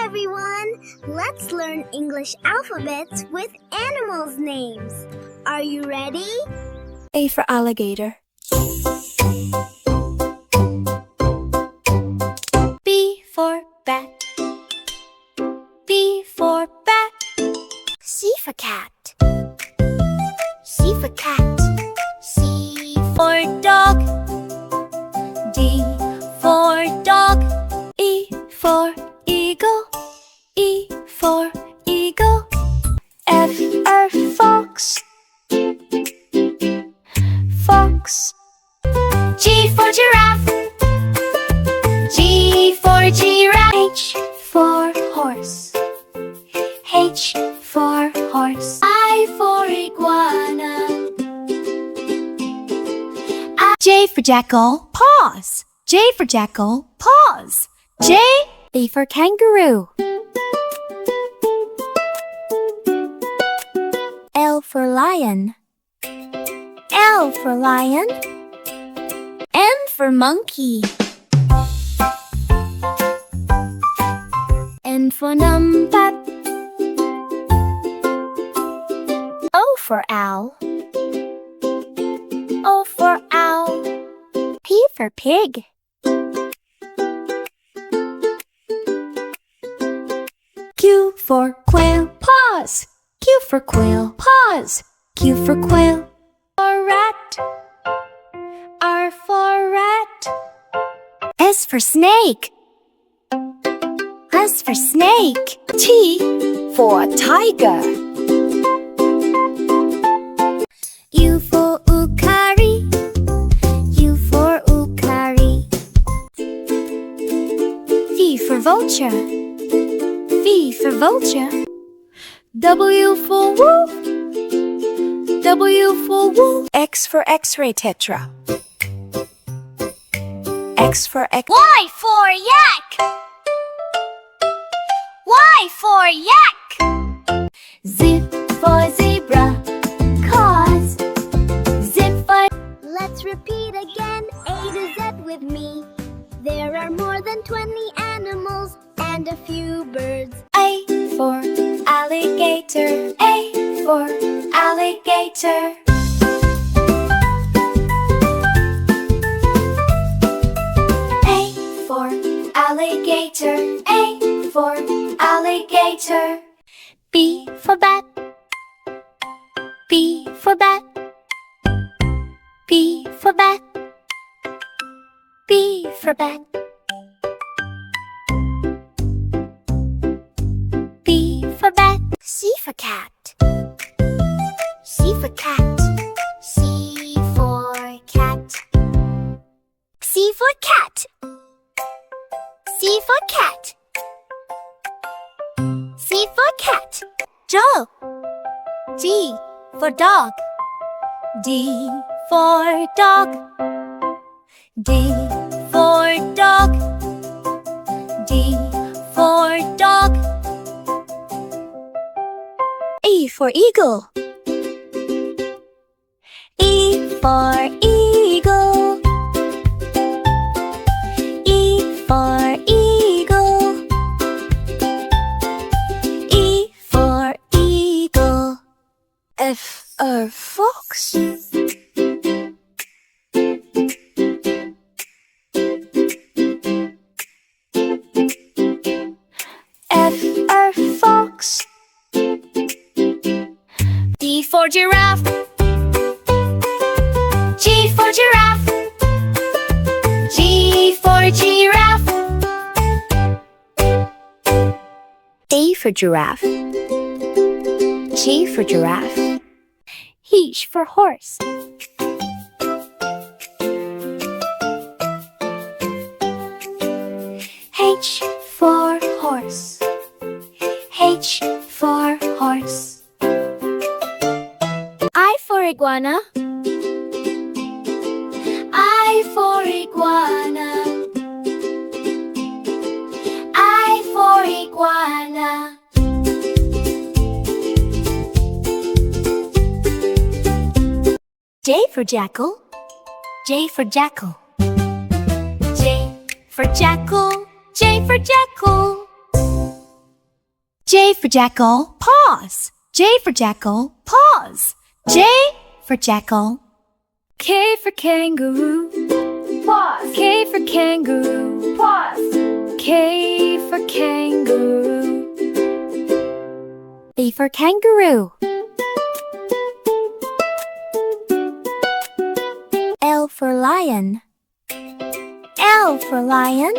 everyone! Let's learn English alphabets with animals' names. Are you ready? A for alligator. B for bat. B for bat. C for cat. C for cat. C for dog. D for dog. E for eagle. E for eagle. F for fox. Fox. G for giraffe. G for giraffe. H for horse. H for horse. I for iguana. J for jackal. Pause. J for jackal. Pause. J. A for kangaroo. L for lion. L for lion. M for monkey. N for numbat. O for owl. O for owl. P for pig. Q for quail. Pause. Q for quail. Pause. Q for quail. For rat. R for rat. S for snake. S for snake. T for tiger. U for ukari. U for ukari. V for vulture. V for vulture. W for wolf. W for wolf. X for X-ray tetra. X for X. Y for yak. Y for yak. Z for zebra. Cause. Z for. Let's repeat again A to Z with me. There are more than 20 animals and a few birds. A for alligator. A for alligator. A for alligator. A for alligator. B for bat. B for bat. B for bat. B for bat. B for bat. C for cat. C for cat. C for cat. C for cat. C for cat. C for cat. Joe. D for dog. D for dog. D for dog. D for dog. E for eagle. E for eagle. E for eagle. E for eagle. F for fox. F for fox. G for giraffe. G for giraffe. G for giraffe. A for giraffe. G for giraffe. H for horse. H for horse. H for horse. I for iguana. I for iguana. I for iguana. J for jackal. J for jackal. J for jackal. J for jackal. J for jackal, pause. J for jackal, pause. J for jackal. K for kangaroo, pause. K for kangaroo, pause. K for kangaroo. A for kangaroo. L for lion. L for lion.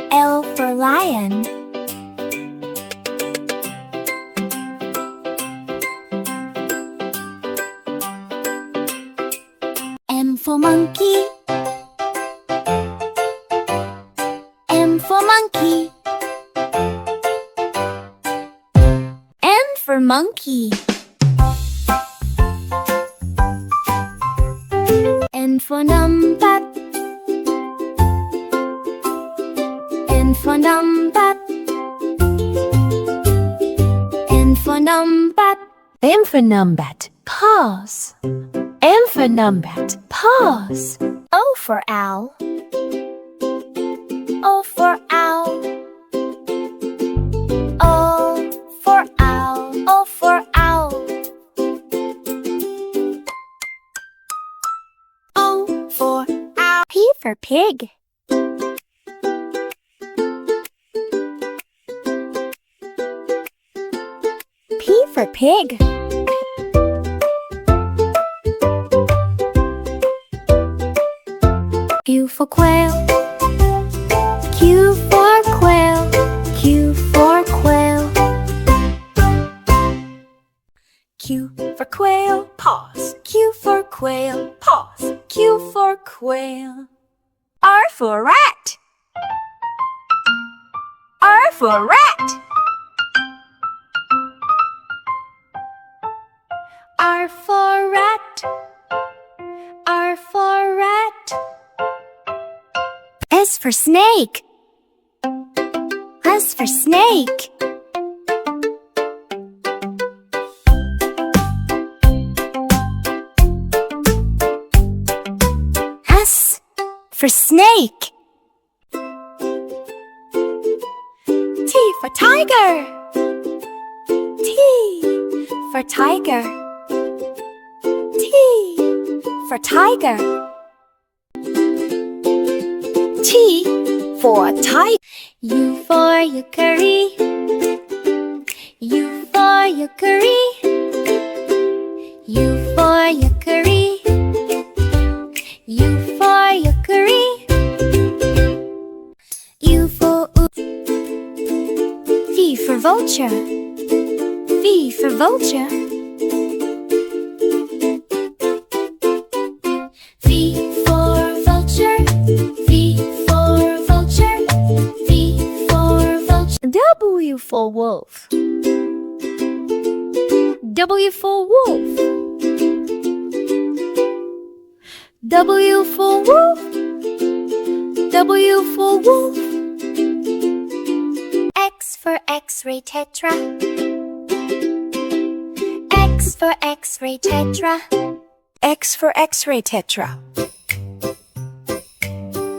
L for lion. M for monkey. M for monkey. N for monkey. N for numbat. N for numbat. N for numbat. M for numbat, pause. M for numbat, pause. O for owl. O for owl. O for owl. O for owl. O for owl. P for pig. P for pig. Q for quail. Q for quail. Q for quail. Q for quail, pause. Q for quail, pause. Q for quail. R for rat. R for rat. R for rat. R for rat. S for snake. S for snake. S for snake. T for tiger. T for tiger. T for tiger. T for tiger. U for Euchary. U for Euchary. U for Euchary. U for Euchary. U for V for vulture. V for vulture. V for vulture. V for vulture. V for vulture. W for wolf. W for wolf. W for wolf. W for wolf. X for X-ray tetra. X for X-ray tetra. X for X-ray tetra.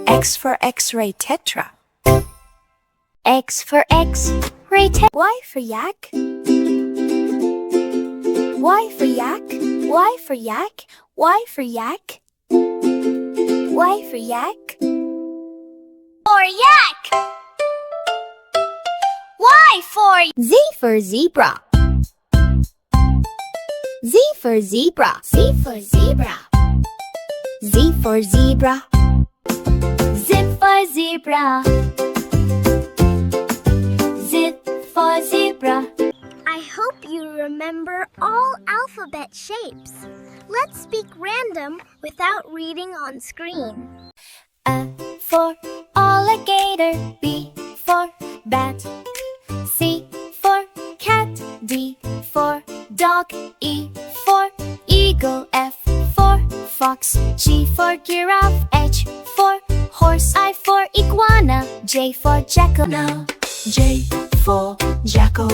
X for X-ray tetra. X for X-ray tetra. Y for yak. Y for yak. Y for yak. Y for yak. Y for yak. For yak. Y for Z for zebra. Z for zebra. Z for zebra. Z for zebra. Z for zebra. Z for zebra. I hope you remember all alphabet shapes. Let's speak random without reading on screen. A for alligator. B for bat. C for cat. D for dog. E for eagle. F for fox. G for giraffe. H for horse. I for iguana. J for jackal. Now, J for jackal.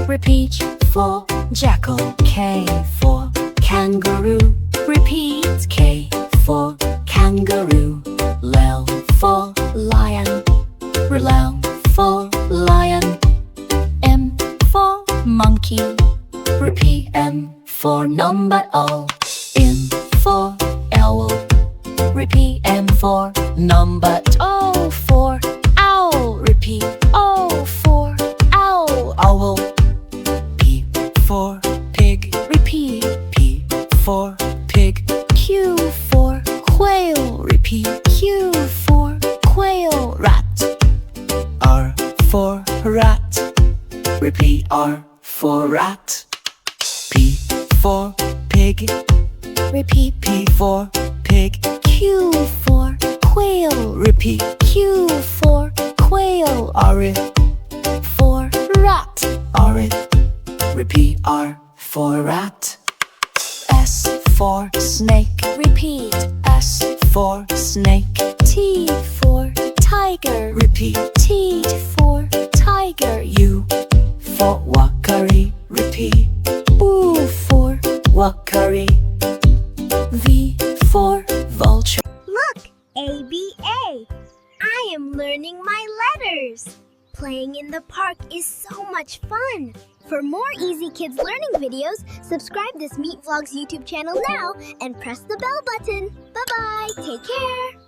Repeat. For jackal. K for kangaroo. Repeat. K for kangaroo. L for lion. L for lion. number O. N for owl. Repeat. M for number. O for owl. Repeat. O for owl. Owl. P for pig. Repeat. P for pig. Q for quail. Repeat. Q for quail. Rat. R for rat. Repeat. R for rat. P for pig. Repeat. P for pig. Q for quail. Repeat. Q for quail. R For rat. R. Repeat. R for rat. S for snake. Repeat. S for snake. T for tiger. Repeat. T for tiger. U for wakari. Repeat. U for Wakari. V for Vulture. Look, ABA. I am learning my letters. Playing in the park is so much fun. For more Easy Kids learning videos, subscribe this Meet Vlogs YouTube channel now and press the bell button. Bye-bye. Take care.